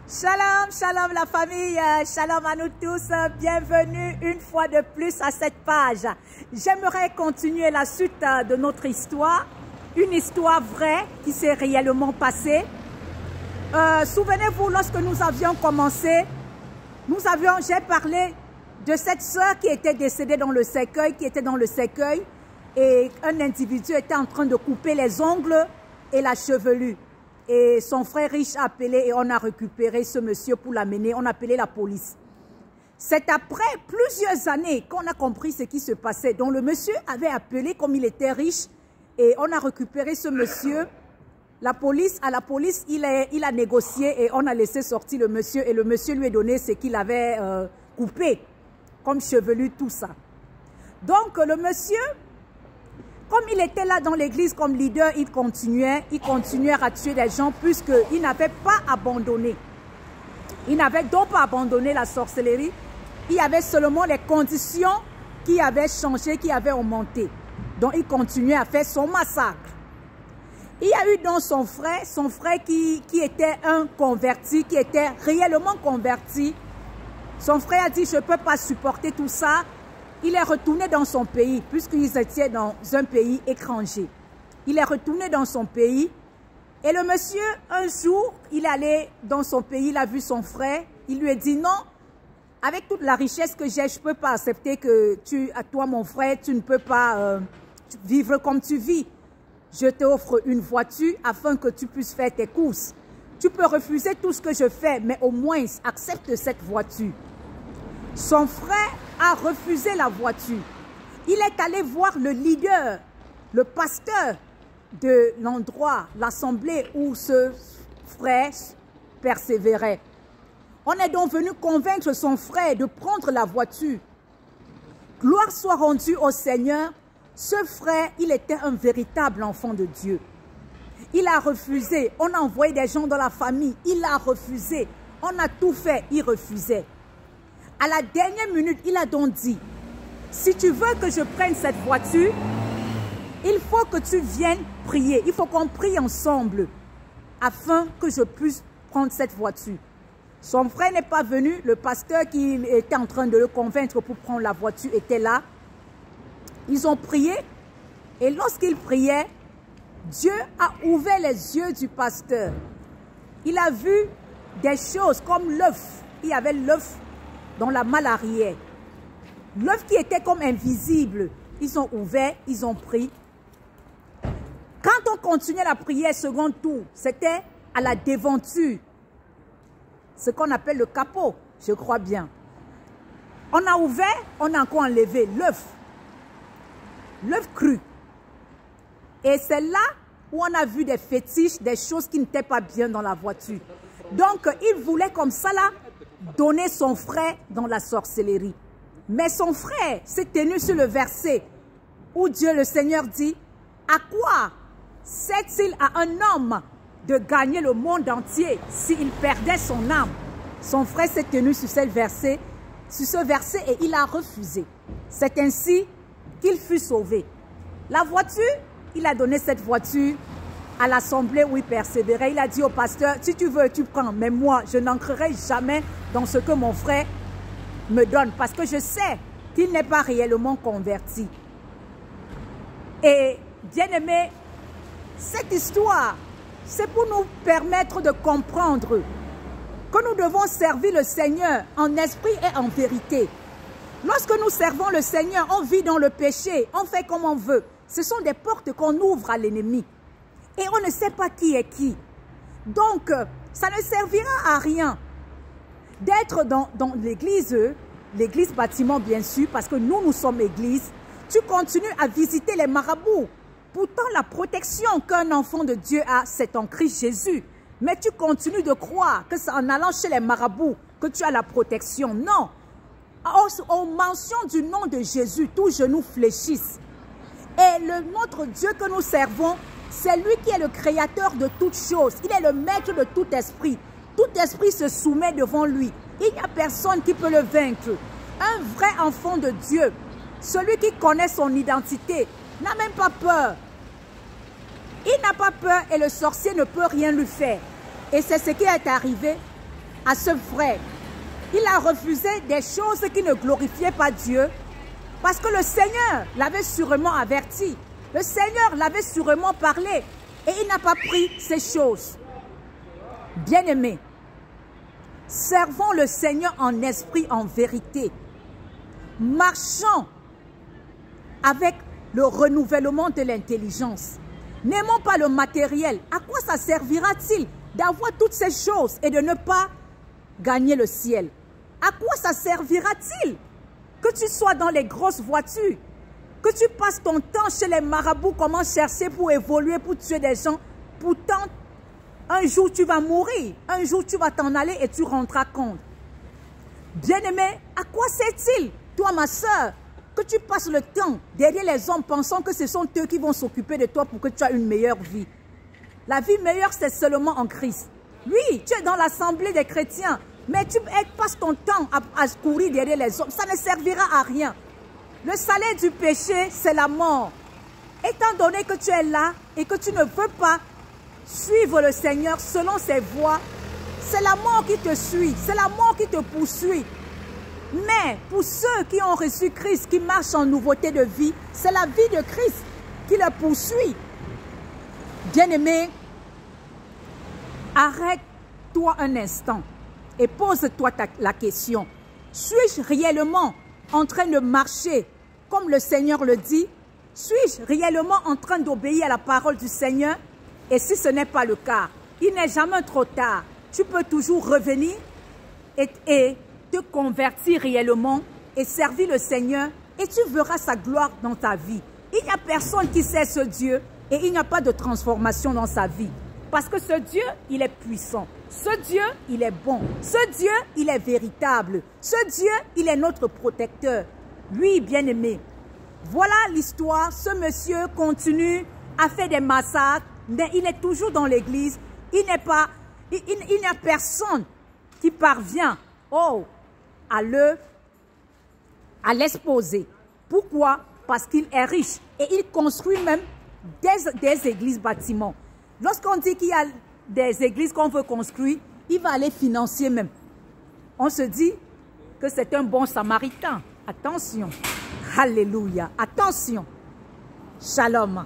Shalom, shalom la famille, shalom à nous tous, bienvenue une fois de plus à cette page. J'aimerais continuer la suite de notre histoire, une histoire vraie qui s'est réellement passée. Souvenez-vous, lorsque nous avions commencé, j'ai parlé de cette sœur qui était décédée dans le cercueil, et un individu était en train de couper les ongles et la chevelure. Et son frère riche a appelé et on a récupéré ce monsieur pour l'amener. On a appelé la police. C'est après plusieurs années qu'on a compris ce qui se passait. Donc le monsieur avait appelé comme il était riche et on a récupéré ce monsieur. À la police, il a négocié et on a laissé sortir le monsieur. Et le monsieur lui a donné ce qu'il avait coupé, comme chevelu, tout ça. Donc le monsieur... Comme il était là dans l'église comme leader, il continuait à tuer des gens puisqu'il n'avait pas abandonné. Il n'avait donc pas abandonné la sorcellerie. Il y avait seulement les conditions qui avaient changé, qui avaient augmenté. Donc il continuait à faire son massacre. Il y a eu donc son frère qui était un converti, qui était réellement converti. Son frère a dit, je ne peux pas supporter tout ça. Il est retourné dans son pays, puisqu'ils étaient dans un pays étranger. Il est retourné dans son pays. Et le monsieur, un jour, il est allé dans son pays, il a vu son frère. Il lui a dit, non, avec toute la richesse que j'ai, je ne peux pas accepter que toi, mon frère, tu ne peux pas vivre comme tu vis. Je t'offre une voiture afin que tu puisses faire tes courses. Tu peux refuser tout ce que je fais, mais au moins, accepte cette voiture. Son frère a refusé la voiture. Il est allé voir le leader, le pasteur de l'endroit, l'assemblée où ce frère persévérait. On est donc venu convaincre son frère de prendre la voiture. Gloire soit rendue au Seigneur. Ce frère, il était un véritable enfant de Dieu. Il a refusé. On a envoyé des gens dans la famille. Il a refusé. On a tout fait. Il refusait. À la dernière minute, il a donc dit, si tu veux que je prenne cette voiture, il faut que tu viennes prier. Il faut qu'on prie ensemble afin que je puisse prendre cette voiture. Son frère n'est pas venu. Le pasteur qui était en train de le convaincre pour prendre la voiture était là. Ils ont prié et lorsqu'ils priaient, Dieu a ouvert les yeux du pasteur. Il a vu des choses comme l'œuf. Il y avait l'œuf dans la malle arrière. L'œuf qui était comme invisible. Ils ont ouvert, ils ont pris. Quand on continuait la prière second tour, c'était à la déventure. Ce qu'on appelle le capot, je crois bien. On a ouvert, on a encore enlevé l'œuf. L'œuf cru. Et c'est là où on a vu des fétiches, des choses qui n'étaient pas bien dans la voiture. Donc, il voulait comme ça là, donner son frère dans la sorcellerie. Mais son frère s'est tenu sur le verset où Dieu le Seigneur dit, à quoi sert-il à un homme de gagner le monde entier s'il perdait son âme? Son frère s'est tenu sur ce verset et il a refusé. C'est ainsi qu'il fut sauvé. La voiture, il a donné cette voiture à l'assemblée où il persévérait. Il a dit au pasteur, si tu veux, tu prends. Mais moi, je n'entrerai jamais dans ce que mon frère me donne. Parce que je sais qu'il n'est pas réellement converti. Et bien aimé, cette histoire, c'est pour nous permettre de comprendre que nous devons servir le Seigneur en esprit et en vérité. Lorsque nous servons le Seigneur, on vit dans le péché, on fait comme on veut. Ce sont des portes qu'on ouvre à l'ennemi. Et on ne sait pas qui est qui. Donc, ça ne servira à rien d'être dans l'église bâtiment bien sûr, parce que nous sommes église. Tu continues à visiter les marabouts. Pourtant, la protection qu'un enfant de Dieu a, c'est en Christ Jésus. Mais tu continues de croire que c'est en allant chez les marabouts que tu as la protection. Non. On mentionne du nom de Jésus, tous genoux fléchissent. Et notre Dieu que nous servons, c'est lui qui est le créateur de toutes choses. Il est le maître de tout esprit. Tout esprit se soumet devant lui. Il n'y a personne qui peut le vaincre. Un vrai enfant de Dieu, celui qui connaît son identité, n'a même pas peur. Il n'a pas peur et le sorcier ne peut rien lui faire. Et c'est ce qui est arrivé à ce frère. Il a refusé des choses qui ne glorifiaient pas Dieu parce que le Seigneur l'avait sûrement averti. Le Seigneur l'avait sûrement parlé et il n'a pas pris ces choses. Bien-aimés, servons le Seigneur en esprit, en vérité. Marchons avec le renouvellement de l'intelligence. N'aimons pas le matériel. À quoi ça servira-t-il d'avoir toutes ces choses et de ne pas gagner le ciel? À quoi ça servira-t-il que tu sois dans les grosses voitures, que tu passes ton temps chez les marabouts, comment chercher pour évoluer, pour tuer des gens? Pourtant, un jour tu vas mourir, un jour tu vas t'en aller et tu rendras compte. Bien-aimé, à quoi sert-il, toi ma soeur, que tu passes le temps derrière les hommes pensant que ce sont eux qui vont s'occuper de toi pour que tu aies une meilleure vie? La vie meilleure, c'est seulement en Christ. Oui, tu es dans l'assemblée des chrétiens, mais tu passes ton temps à courir derrière les hommes. Ça ne servira à rien. Le salaire du péché, c'est la mort. Étant donné que tu es là et que tu ne veux pas suivre le Seigneur selon ses voies, c'est la mort qui te suit, c'est la mort qui te poursuit. Mais pour ceux qui ont reçu Christ, qui marchent en nouveauté de vie, c'est la vie de Christ qui le poursuit. Bien-aimé, arrête-toi un instant et pose-toi la question. Suis-je réellement en train de marcher comme le Seigneur le dit? Suis-je réellement en train d'obéir à la parole du Seigneur? Et si ce n'est pas le cas, il n'est jamais trop tard. Tu peux toujours revenir et te convertir réellement et servir le Seigneur et tu verras sa gloire dans ta vie. Il n'y a personne qui sait ce Dieu et il n'y a pas de transformation dans sa vie. Parce que ce Dieu, il est puissant. Ce Dieu, il est bon. Ce Dieu, il est véritable. Ce Dieu, il est notre protecteur. Oui, bien-aimé. Voilà l'histoire. Ce monsieur continue à faire des massacres, mais il est toujours dans l'église. Il n'y a personne qui parvient à l'exposer. Pourquoi? Parce qu'il est riche et il construit même des églises bâtiments. Lorsqu'on dit qu'il y a des églises qu'on veut construire, il va aller financer même. On se dit que c'est un bon samaritain. Attention. Alléluia. Attention. Shalom.